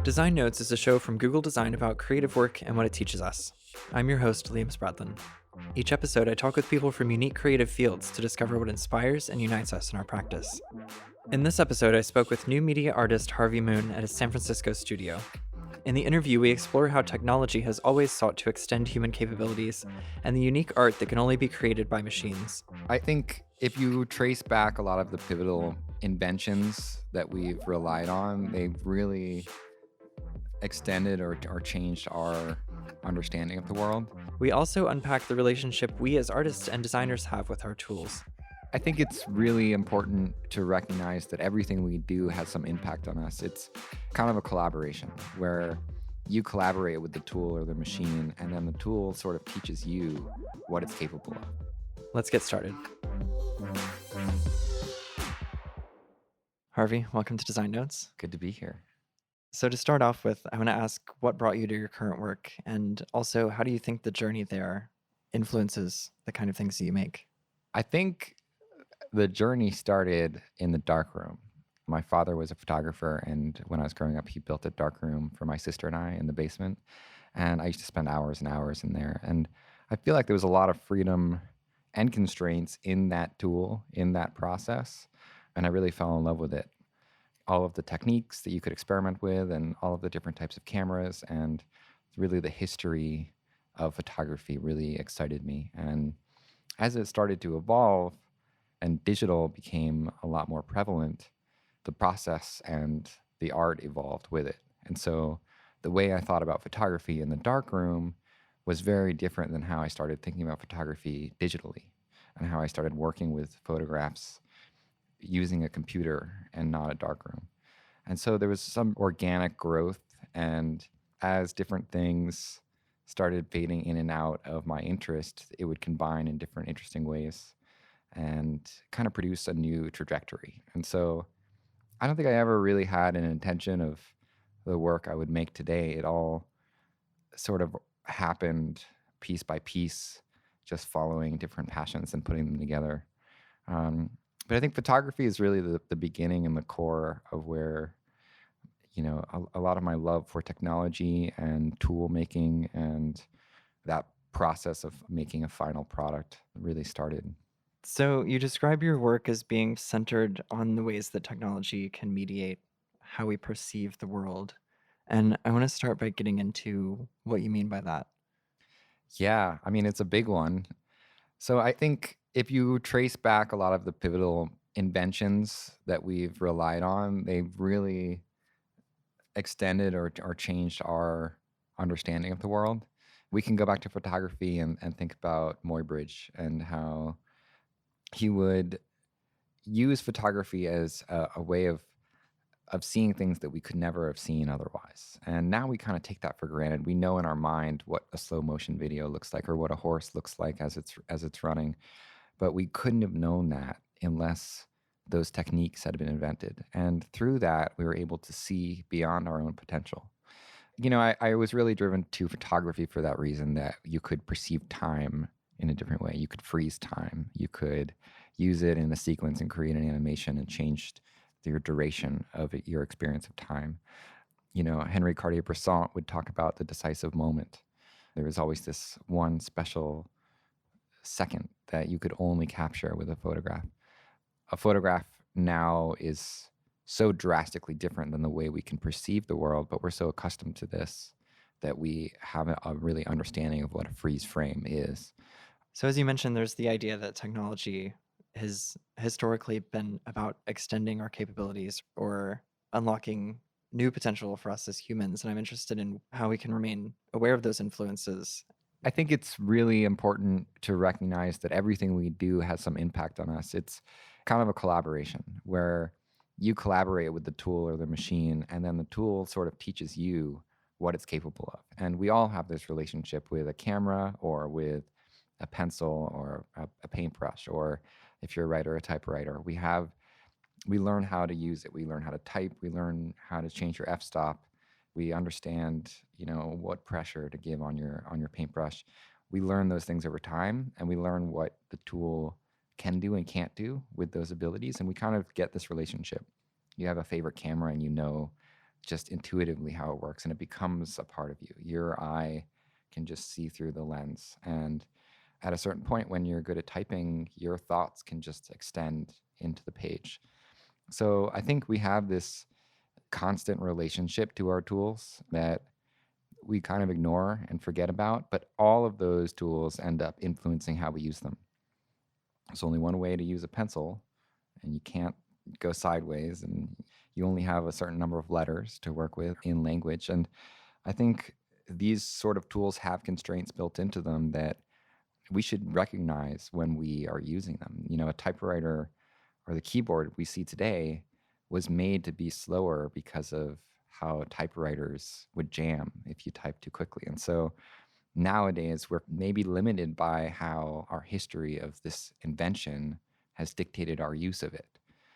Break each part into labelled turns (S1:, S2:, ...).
S1: Design Notes is a show from Google Design about creative work and what it teaches us. I'm your host, Liam Spradlin. Each episode, I talk with people from unique creative fields to discover what inspires and unites us in our practice. In this episode, I spoke with new media artist Harvey Moon at his San Francisco studio. In the interview, we explore how technology has always sought to extend human capabilities and the unique art that can only be created by machines.
S2: I think if you trace back a lot of the pivotal inventions that we've relied on, they've really extended or changed our understanding of the world.
S1: We also unpack the relationship we as artists and designers have with our tools.
S2: I think it's really important to recognize that everything we do has some impact on us. It's kind of a collaboration where you collaborate with the tool or the machine, and then the tool sort of teaches you what it's capable of.
S1: Let's get started. Harvey, welcome to Design Notes.
S2: Good to be here.
S1: So to start off with, I want to ask what brought you to your current work, and also how do you think the journey there influences the kind of things that you make?
S2: I think the journey started in the darkroom. My father was a photographer, and when I was growing up, he built a darkroom for my sister and I in the basement. And I used to spend hours and hours in there. And I feel like there was a lot of freedom and constraints in that tool, in that process. And I really fell in love with it. All of the techniques that you could experiment with and all of the different types of cameras and really the history of photography really excited me. And as it started to evolve and digital became a lot more prevalent, the process and the art evolved with it. And so the way I thought about photography in the darkroom was very different than how I started thinking about photography digitally and how I started working with photographs using a computer and not a darkroom. And so there was some organic growth, and as different things started fading in and out of my interest, it would combine in different interesting ways and kind of produce a new trajectory. And so I don't think I ever really had an intention of the work I would make today. It all sort of happened piece by piece, just following different passions and putting them together. But I think photography is really the beginning and the core of where, a lot of my love for technology and tool making and that process of making a final product really started.
S1: So you describe your work as being centered on the ways that technology can mediate how we perceive the world. And I want to start by getting into what you mean by that.
S2: Yeah, I mean, it's a big one. So I think if you trace back a lot of the pivotal inventions that we've relied on, they've really extended or changed our understanding of the world. We can go back to photography and think about Muybridge and how he would use photography as a way of seeing things that we could never have seen otherwise. And now we kind of take that for granted. We know in our mind what a slow motion video looks like or what a horse looks like as it's running, but we couldn't have known that unless those techniques had been invented. And through that, we were able to see beyond our own potential. I was really driven to photography for that reason, that you could perceive time in a different way. You could freeze time. You could use it in a sequence and create an animation and change your duration of your experience of time. Henri Cartier-Bresson would talk about the decisive moment. There was always this one special second that you could only capture with a photograph. A photograph now is so drastically different than the way we can perceive the world, but we're so accustomed to this that we have a really understanding of what a freeze frame is.
S1: So as you mentioned, there's the idea that technology has historically been about extending our capabilities or unlocking new potential for us as humans. And I'm interested in how we can remain aware of those influences.
S2: I think it's really important to recognize that everything we do has some impact on us. It's kind of a collaboration where you collaborate with the tool or the machine, and then the tool sort of teaches you what it's capable of. And we all have this relationship with a camera or with a pencil or a paintbrush, or if you're a writer, a typewriter. We learn how to use it. We learn how to type. We learn how to change your f-stop. We understand, what pressure to give on your paintbrush. We learn those things over time, and we learn what the tool can do and can't do with those abilities. And we kind of get this relationship. You have a favorite camera, and just intuitively how it works, and it becomes a part of you. Your eye can just see through the lens. And at a certain point, when you're good at typing, your thoughts can just extend into the page. So I think we have this constant relationship to our tools that we kind of ignore and forget about, but all of those tools end up influencing how we use them. There's only one way to use a pencil, and you can't go sideways, and you only have a certain number of letters to work with in language. And I think these sort of tools have constraints built into them that we should recognize when we are using them. A typewriter or the keyboard we see today was made to be slower because of how typewriters would jam if you type too quickly. And so nowadays, we're maybe limited by how our history of this invention has dictated our use of it.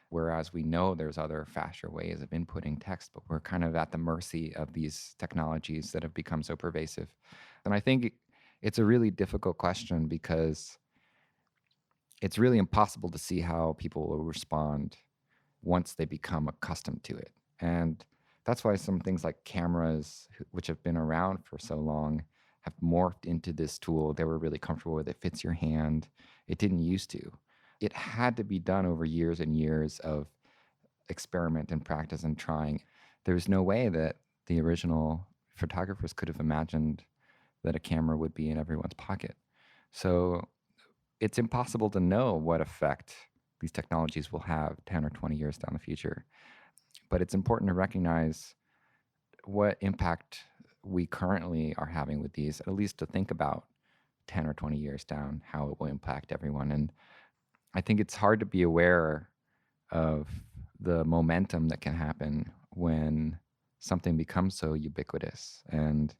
S2: Whereas we know there's other faster ways of inputting text, but we're kind of at the mercy of these technologies that have become so pervasive. And I think it's a really difficult question because it's really impossible to see how people will respond once they become accustomed to it. And that's why some things like cameras, which have been around for so long, have morphed into this tool. They were really comfortable with it. It fits your hand. It didn't used to. It had to be done over years and years of experiment and practice and trying. There's no way that the original photographers could have imagined that a camera would be in everyone's pocket. So it's impossible to know what effect these technologies will have 10 or 20 years down the future. But it's important to recognize what impact we currently are having with these, at least to think about 10 or 20 years down, how it will impact everyone. And I think it's hard to be aware of the momentum that can happen when something becomes so ubiquitous, and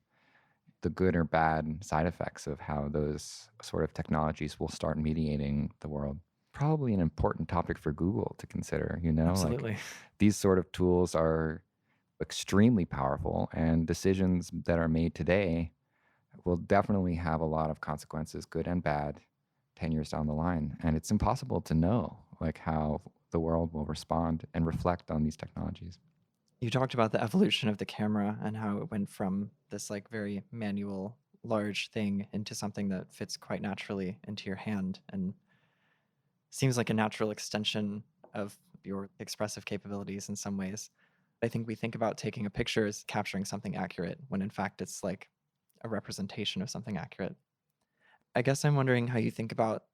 S2: the good or bad side effects of how those sort of technologies will start mediating the world. Probably an important topic for Google to consider, like
S1: Absolutely.
S2: these sort of tools are extremely powerful, and decisions that are made today will definitely have a lot of consequences, good and bad, 10 years down the line. And it's impossible to know like how the world will respond and reflect on these technologies.
S1: You talked about the evolution of the camera and how it went from this like very manual, large thing into something that fits quite naturally into your hand and seems like a natural extension of your expressive capabilities in some ways. I think we think about taking a picture as capturing something accurate when in fact it's like a representation of something accurate. I guess I'm wondering how you think about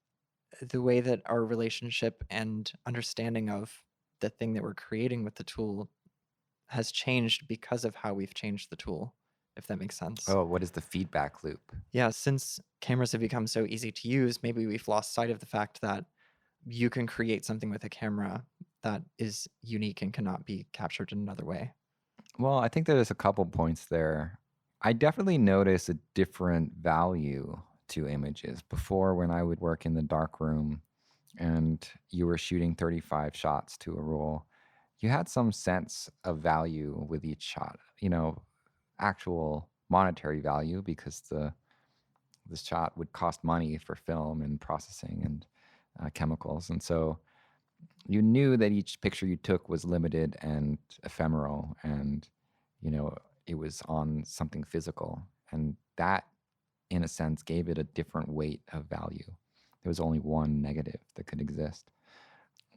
S1: the way that our relationship and understanding of the thing that we're creating with the tool has changed because of how we've changed the tool, if that makes sense.
S2: Oh, what is the feedback loop?
S1: Yeah, since cameras have become so easy to use, maybe we've lost sight of the fact that you can create something with a camera that is unique and cannot be captured in another way.
S2: Well, I think there's a couple points there. I definitely notice a different value to images. Before, when I would work in the dark room and you were shooting 35 shots to a roll, you had some sense of value with each shot, actual monetary value, because the shot would cost money for film and processing and chemicals. And so you knew that each picture you took was limited and ephemeral, and it was on something physical, and that in a sense gave it a different weight of value. There was only one negative that could exist.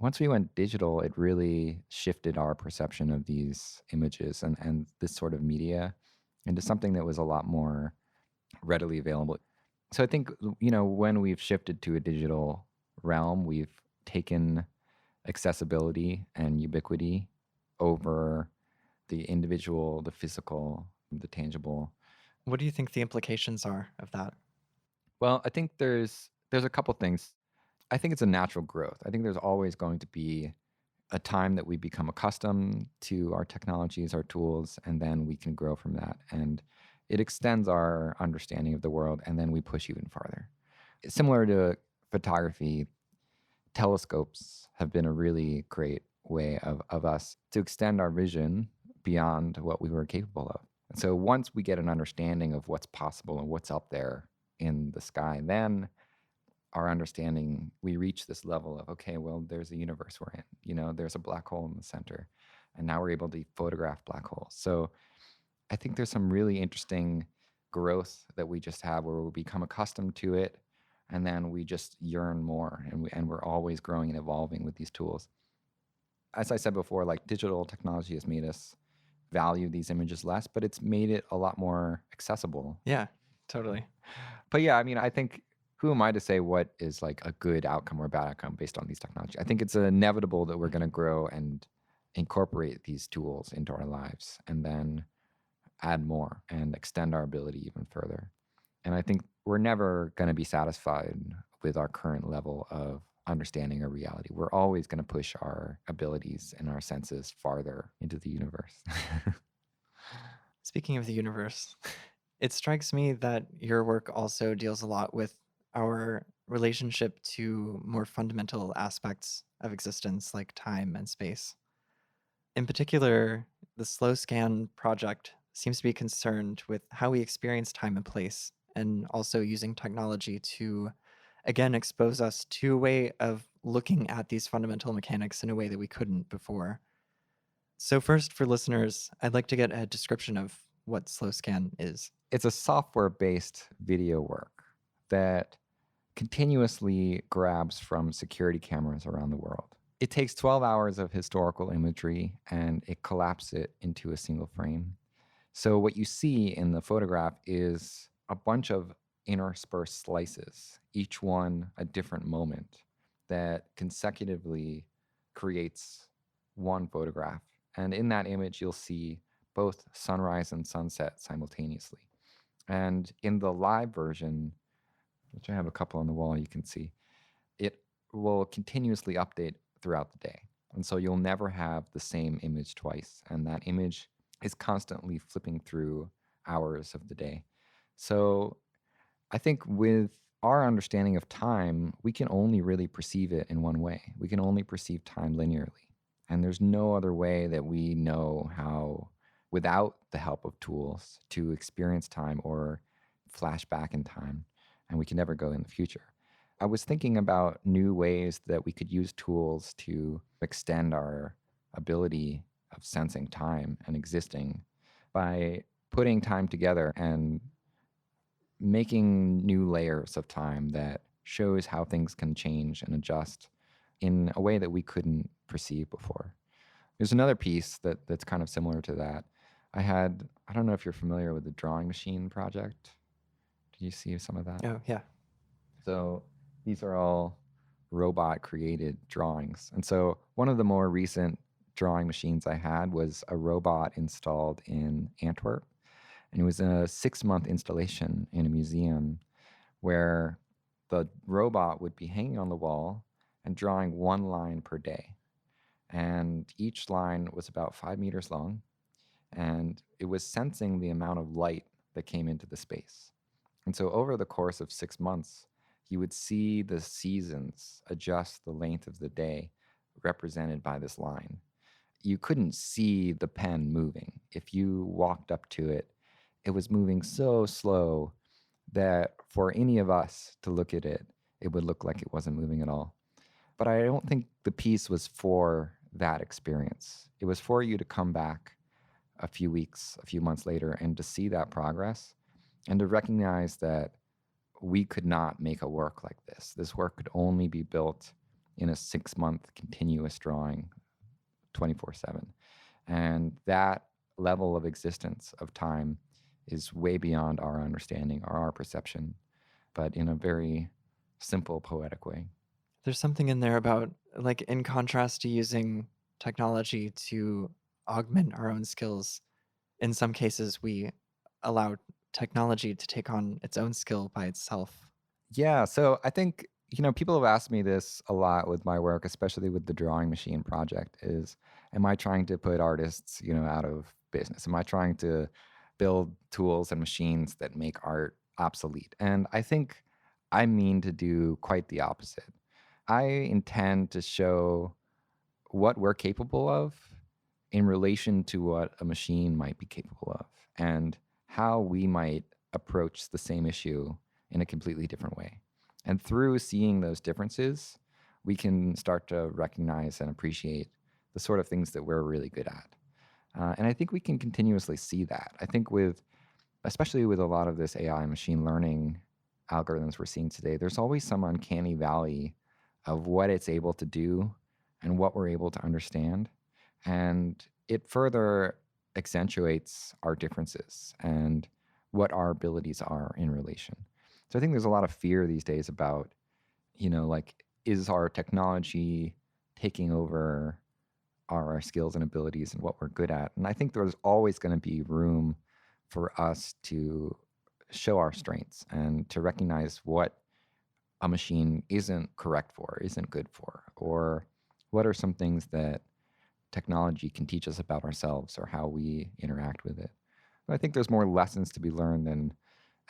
S2: Once we went digital, it really shifted our perception of these images and this sort of media into something that was a lot more readily available. So I think, when we've shifted to a digital realm, we've taken accessibility and ubiquity over the individual, the physical, the tangible.
S1: What do you think the implications are of that?
S2: Well, I think there's a couple things. I think it's a natural growth. I think there's always going to be a time that we become accustomed to our technologies, our tools, and then we can grow from that. And it extends our understanding of the world, and then we push even farther. Similar to photography, telescopes have been a really great way of us to extend our vision beyond what we were capable of. And so once we get an understanding of what's possible and what's up there in the sky, then our understanding, we reach this level of, okay, well, there's a universe we're in, there's a black hole in the center. And now we're able to photograph black holes. So I think there's some really interesting growth that we just have where we become accustomed to it, and then we just yearn more, and we're always growing and evolving with these tools. As I said before, like digital technology has made us value these images less, but it's made it a lot more accessible.
S1: Yeah, totally.
S2: But yeah, I mean, I think who am I to say what is like a good outcome or a bad outcome based on these technology? I think it's inevitable that we're going to grow and incorporate these tools into our lives and then add more and extend our ability even further. And I think we're never going to be satisfied with our current level of understanding of reality. We're always going to push our abilities and our senses farther into the universe.
S1: Speaking of the universe, it strikes me that your work also deals a lot with our relationship to more fundamental aspects of existence like time and space. In particular, the Slow Scan project seems to be concerned with how we experience time and place, and also using technology to, again, expose us to a way of looking at these fundamental mechanics in a way that we couldn't before. So first, for listeners, I'd like to get a description of what Slow Scan is.
S2: It's a software-based video work that continuously grabs from security cameras around the world. It takes 12 hours of historical imagery and it collapses it into a single frame. So what you see in the photograph is a bunch of interspersed slices, each one a different moment that consecutively creates one photograph. And in that image, you'll see both sunrise and sunset simultaneously. And in the live version, which I have a couple on the wall you can see, it will continuously update throughout the day. And so you'll never have the same image twice. And that image is constantly flipping through hours of the day. So I think with our understanding of time, we can only really perceive it in one way. We can only perceive time linearly. And there's no other way that we know how, without the help of tools, to experience time or flash back in time. And we can never go in the future. I was thinking about new ways that we could use tools to extend our ability of sensing time and existing by putting time together and making new layers of time that shows how things can change and adjust in a way that we couldn't perceive before. There's another piece that's kind of similar to that. I don't know if you're familiar with the drawing machine project. Did you see some of that?
S1: Oh, yeah.
S2: So these are all robot created drawings. And so one of the more recent drawing machines I had was a robot installed in Antwerp. And it was a 6-month installation in a museum where the robot would be hanging on the wall and drawing one line per day. And each line was about 5 meters long. And it was sensing the amount of light that came into the space. And so over the course of 6 months, you would see the seasons adjust the length of the day represented by this line. You couldn't see the pen moving. If you walked up to it, it was moving so slow that for any of us to look at it, it would look like it wasn't moving at all. But I don't think the piece was for that experience. It was for you to come back a few weeks, a few months later, and to see that progress and to recognize that we could not make a work like this. This work could only be built in a 6-month continuous drawing 24/7. And that level of existence of time is way beyond our understanding or our perception, but in a very simple, poetic way.
S1: There's something in there about, like, in contrast to using technology to augment our own skills, in some cases we allow technology to take on its own skill by itself.
S2: Yeah, so I think, people have asked me this a lot with my work, especially with the drawing machine project, is am I trying to put artists, out of business? Am I trying to build tools and machines that make art obsolete? And I think I mean to do quite the opposite. I intend to show what we're capable of in relation to what a machine might be capable of and how we might approach the same issue in a completely different way. And through seeing those differences, we can start to recognize and appreciate the sort of things that we're really good at. And I think we can continuously see that. I think especially with a lot of this AI and machine learning algorithms we're seeing today, there's always some uncanny valley of what it's able to do and what we're able to understand. And it further accentuates our differences and what our abilities are in relation. So I think there's a lot of fear these days about, like, is our technology taking over our skills and abilities and what we're good at? And I think there's always going to be room for us to show our strengths and to recognize what a machine isn't correct for, isn't good for, or what are some things that technology can teach us about ourselves or how we interact with it. But I think there's more lessons to be learned than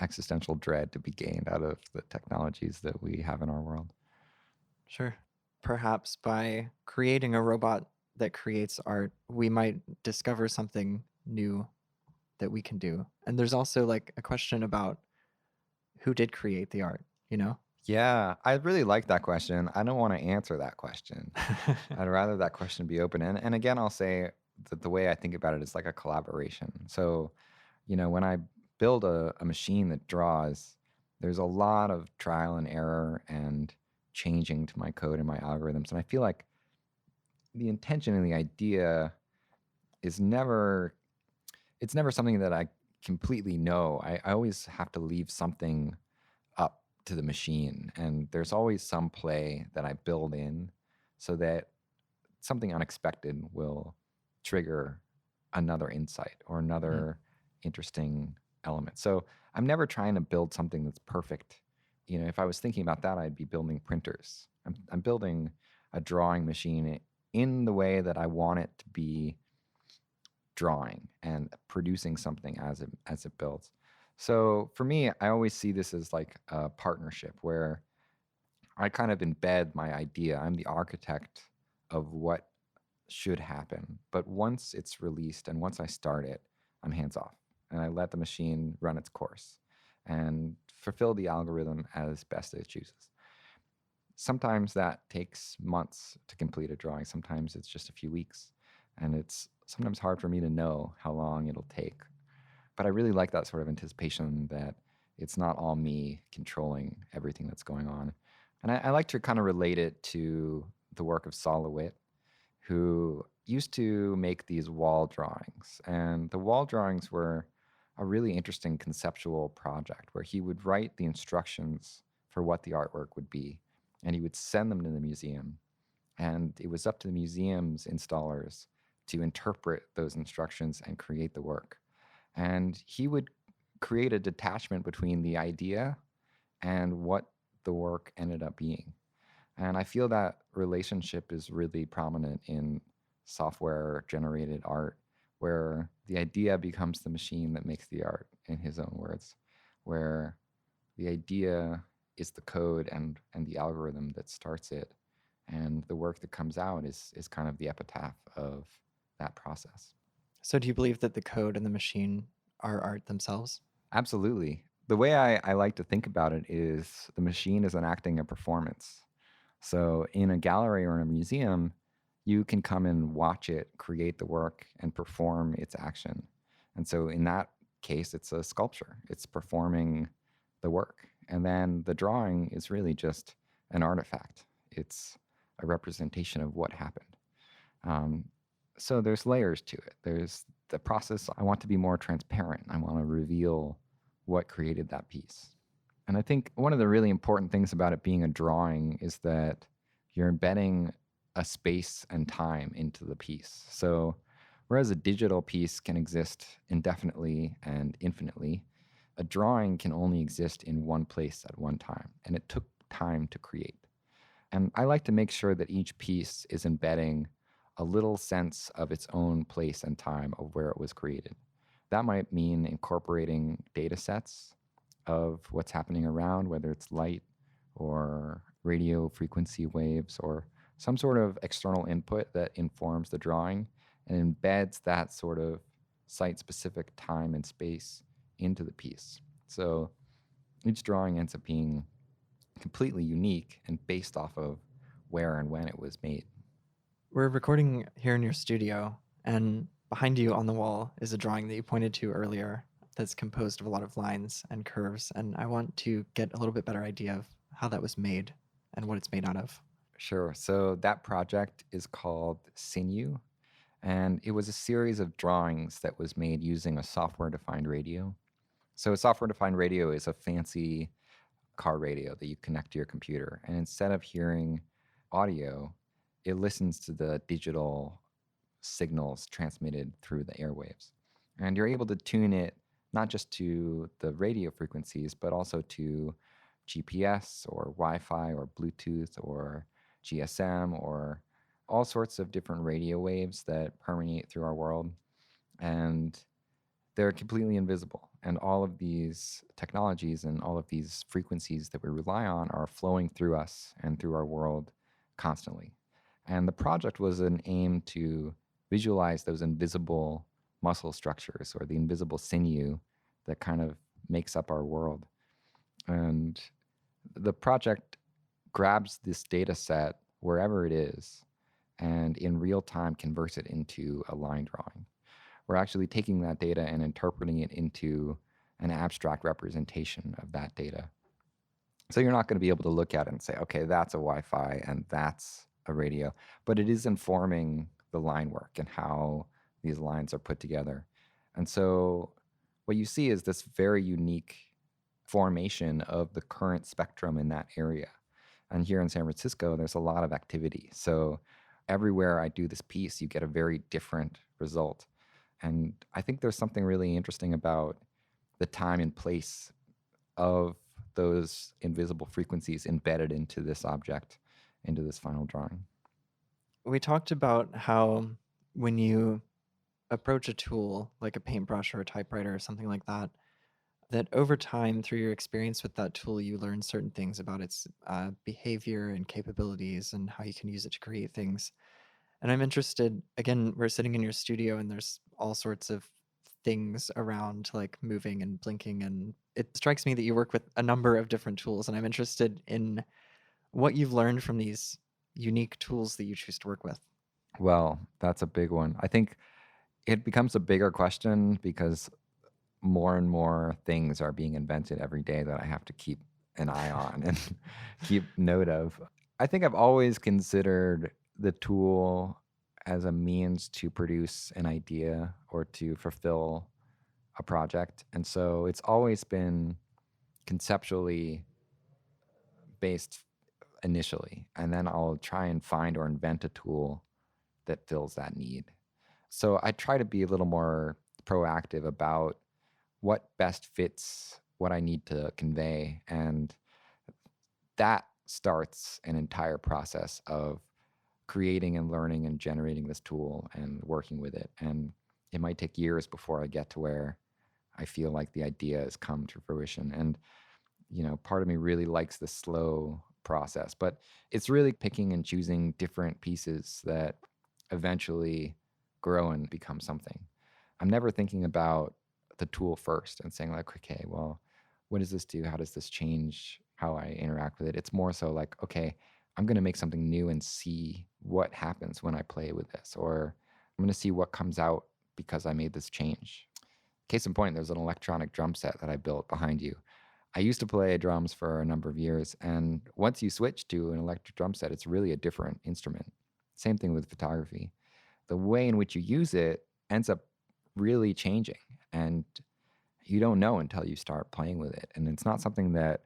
S2: existential dread to be gained out of the technologies that we have in our world.
S1: Sure. Perhaps by creating a robot that creates art, we might discover something new that we can do. And there's also like a question about who did create the art, you know?
S2: Yeah, I really like that question. I don't want to answer that question. I'd rather that question be open. And again, I'll say that the way I think about it is like a collaboration. So, when I build a machine that draws, there's a lot of trial and error and changing to my code and my algorithms. And I feel like the intention and the idea is it's never something that I completely know. I always have to leave something up to the machine. And there's always some play that I build in so that something unexpected will trigger another insight or another interesting element. So I'm never trying to build something that's perfect. If I was thinking about that, I'd be building printers. I'm building a drawing machine in the way that I want it to be drawing and producing something as it builds. So for me, I always see this as like a partnership where I kind of embed my idea. I'm the architect of what should happen. But once it's released and once I start it, I'm hands off and I let the machine run its course and fulfill the algorithm as best it chooses. Sometimes that takes months to complete a drawing. Sometimes it's just a few weeks. And it's sometimes hard for me to know how long it'll take. But I really like that sort of anticipation that it's not all me controlling everything that's going on. And I like to kind of relate it to the work of Sol LeWitt, who used to make these wall drawings. And the wall drawings were a really interesting conceptual project where he would write the instructions for what the artwork would be, and he would send them to the museum. And it was up to the museum's installers to interpret those instructions and create the work. And he would create a detachment between the idea and what the work ended up being. And I feel that relationship is really prominent in software generated art, where the idea becomes the machine that makes the art, in his own words, where the idea is the code and the algorithm that starts it. And the work that comes out is kind of the epitaph of that process.
S1: So do you believe that the code and the machine are art themselves?
S2: Absolutely. The way I like to think about it is the machine is enacting a performance. So in a gallery or in a museum, you can come and watch it create the work and perform its action. And so in that case, it's a sculpture. It's performing the work. And then the drawing is really just an artifact. It's a representation of what happened. So there's layers to it. There's the process. I want to be more transparent. I want to reveal what created that piece. And I think one of the really important things about it being a drawing is that you're embedding a space and time into the piece. So whereas a digital piece can exist indefinitely and infinitely, a drawing can only exist in one place at one time. And it took time to create. And I like to make sure that each piece is embedding a little sense of its own place and time of where it was created. That might mean incorporating data sets of what's happening around, whether it's light or radio frequency waves or some sort of external input that informs the drawing and embeds that sort of site-specific time and space into the piece. So each drawing ends up being completely unique and based off of where and when it was made.
S1: We're recording here in your studio, and behind you on the wall is a drawing that you pointed to earlier that's composed of a lot of lines and curves, and I want to get a little bit better idea of how that was made and what it's made out of.
S2: Sure. So that project is called Sinew, and it was a series of drawings that was made using a software-defined radio. So a software-defined radio is a fancy car radio that you connect to your computer. And instead of hearing audio, it listens to the digital signals transmitted through the airwaves. And you're able to tune it not just to the radio frequencies, but also to GPS or Wi Fi or Bluetooth or GSM or all sorts of different radio waves that permeate through our world. And they're completely invisible. And all of these technologies and all of these frequencies that we rely on are flowing through us and through our world constantly. And the project was an aim to visualize those invisible muscle structures or the invisible sinew that kind of makes up our world. And the project grabs this data set wherever it is and in real time converts it into a line drawing. We're actually taking that data and interpreting it into an abstract representation of that data. So you're not going to be able to look at it and say, okay, that's a Wi-Fi and that's a radio, but it is informing the line work and how these lines are put together. And so what you see is this very unique formation of the current spectrum in that area. And here in San Francisco, there's a lot of activity. So everywhere I do this piece, you get a very different result. And I think there's something really interesting about the time and place of those invisible frequencies embedded into this object, into this final drawing.
S1: We talked about how when you approach a tool like a paintbrush or a typewriter or something like that, that over time, through your experience with that tool, you learn certain things about its behavior and capabilities and how you can use it to create things. And I'm interested, again, we're sitting in your studio and there's all sorts of things around like moving and blinking. And it strikes me that you work with a number of different tools. And I'm interested in what you've learned from these unique tools that you choose to work with.
S2: Well, that's a big one. I think it becomes a bigger question because more and more things are being invented every day that I have to keep an eye on and keep note of. I think I've always considered the tool as a means to produce an idea or to fulfill a project. And so it's always been conceptually based initially. And then I'll try and find or invent a tool that fills that need. So I try to be a little more proactive about what best fits what I need to convey. And that starts an entire process of creating and learning and generating this tool and working with it. And it might take years before I get to where I feel like the idea has come to fruition. And, part of me really likes the slow process, but it's really picking and choosing different pieces that eventually grow and become something. I'm never thinking about the tool first and saying like, okay, well, what does this do? How does this change how I interact with it? It's more so like, okay, I'm going to make something new and see what happens when I play with this, or I'm going to see what comes out because I made this change. Case in point, there's an electronic drum set that I built behind you. I used to play drums for a number of years, and once you switch to an electric drum set, it's really a different instrument. Same thing with photography. The way in which you use it ends up really changing, and you don't know until you start playing with it. And it's not something that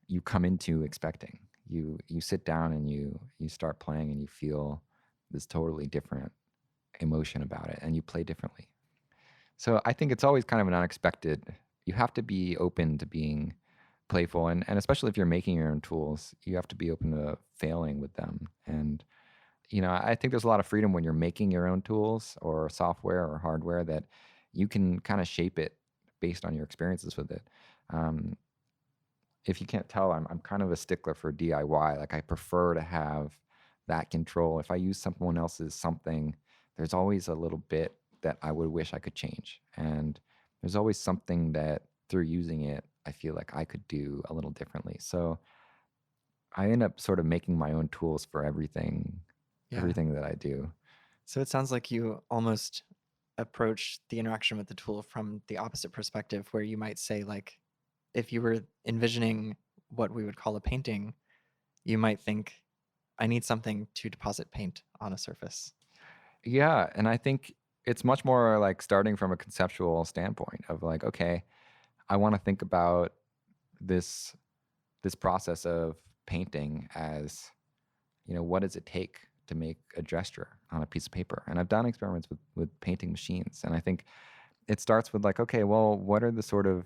S2: you come into expecting. You sit down and you start playing and you feel this totally different emotion about it, and you play differently. So I think it's always kind of an unexpected. You have to be open to being playful, and especially if you're making your own tools, you have to be open to failing with them. And I think there's a lot of freedom when you're making your own tools or software or hardware that you can kind of shape it based on your experiences with it. Um, if you can't tell, I'm kind of a stickler for DIY. Like I prefer to have that control. If I use someone else's something, there's always a little bit that I would wish I could change. And there's always something that through using it, I feel like I could do a little differently. So I end up sort of making my own tools for everything everything that I do.
S1: So it sounds like you almost approach the interaction with the tool from the opposite perspective, where you might say, like, if you were envisioning what we would call a painting, you might think, I need something to deposit paint on a surface.
S2: Yeah, and I think it's much more like starting from a conceptual standpoint of like, okay, I want to think about this process of painting as, what does it take to make a gesture on a piece of paper? And I've done experiments with painting machines, and I think it starts with like, okay, well, what are the sort of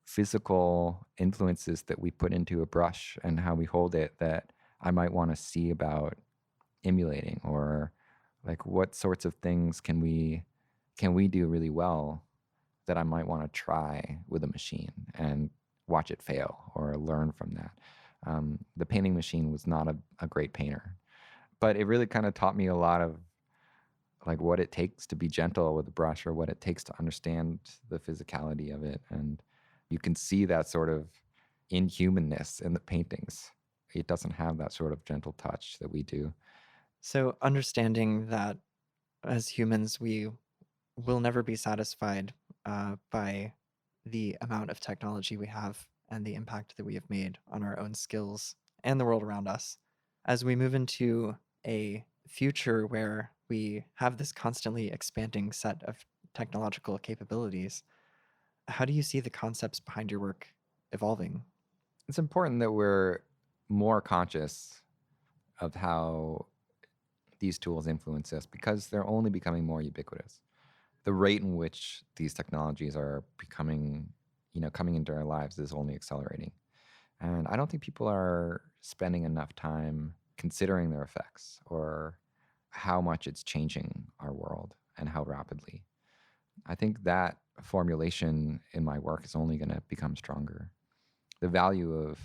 S2: physical influences that we put into a brush and how we hold it that I might want to see about emulating, or like what sorts of things can we do really well that I might want to try with a machine and watch it fail or learn from that. The painting machine was not a great painter, but it really kind of taught me a lot of like what it takes to be gentle with a brush, or what it takes to understand the physicality of it. And you can see that sort of inhumanness in the paintings. It doesn't have that sort of gentle touch that we do.
S1: So understanding that as humans, we will never be satisfied by the amount of technology we have and the impact that we have made on our own skills and the world around us. As we move into a future where we have this constantly expanding set of technological capabilities, how do you see the concepts behind your work evolving?
S2: It's important that we're more conscious of how these tools influence us, because they're only becoming more ubiquitous. The rate in which these technologies are becoming, coming into our lives is only accelerating. And I don't think people are spending enough time considering their effects, or how much it's changing our world and how rapidly. I think that formulation in my work is only going to become stronger. The value of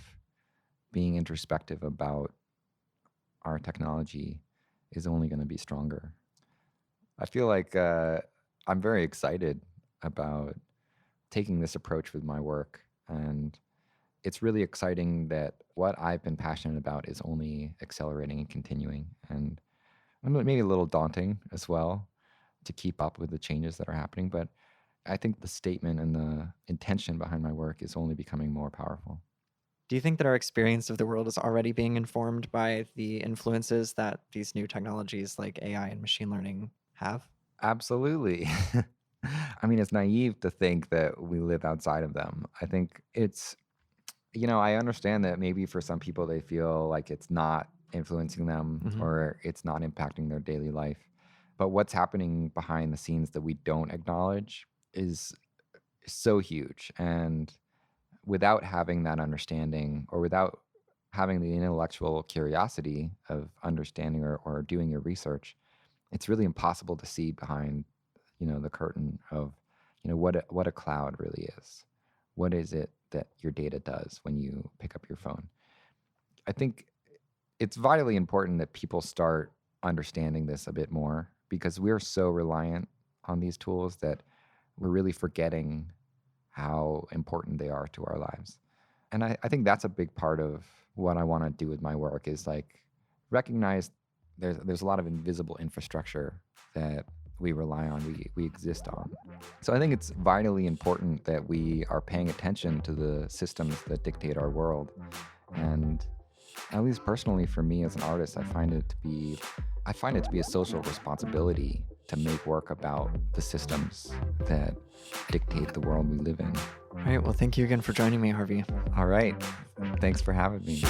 S2: being introspective about our technology is only going to be stronger. I feel like I'm very excited about taking this approach with my work, and it's really exciting that what I've been passionate about is only accelerating and continuing, and maybe a little daunting as well to keep up with the changes that are happening. But I think the statement and the intention behind my work is only becoming more powerful.
S1: Do you think that our experience of the world is already being informed by the influences that these new technologies like AI and machine learning have?
S2: Absolutely. I mean, it's naive to think that we live outside of them. I think it's, I understand that maybe for some people they feel like it's not influencing them,
S1: Mhm.
S2: or it's not impacting their daily life. But what's happening behind the scenes that we don't acknowledge is so huge. And without having that understanding, or without having the intellectual curiosity of understanding, or doing your research, it's really impossible to see behind, the curtain of, what a cloud really is. What is it that your data does when you pick up your phone? I think it's vitally important that people start understanding this a bit more, because we're so reliant on these tools that we're really forgetting how important they are to our lives. And I think that's a big part of what I want to do with my work, is like recognize there's a lot of invisible infrastructure that we rely on, we exist on. So I think it's vitally important that we are paying attention to the systems that dictate our world. And at least personally for me as an artist, I find it to be a social responsibility to make work about the systems that dictate the world we live in.
S1: All right. Well, thank you again for joining me, Harvey.
S2: All right. Thanks for having me.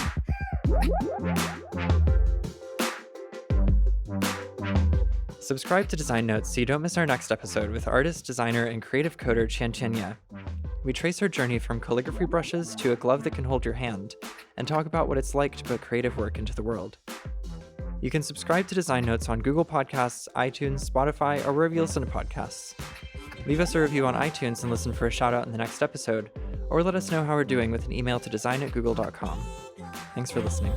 S1: Subscribe to Design Notes so you don't miss our next episode with artist, designer, and creative coder Qian Ye. We trace her journey from calligraphy brushes to a glove that can hold your hand, and talk about what it's like to put creative work into the world. You can subscribe to Design Notes on Google Podcasts, iTunes, Spotify, or wherever you listen to podcasts. Leave us a review on iTunes and listen for a shout out in the next episode, or let us know how we're doing with an email to design@google.com. Thanks for listening.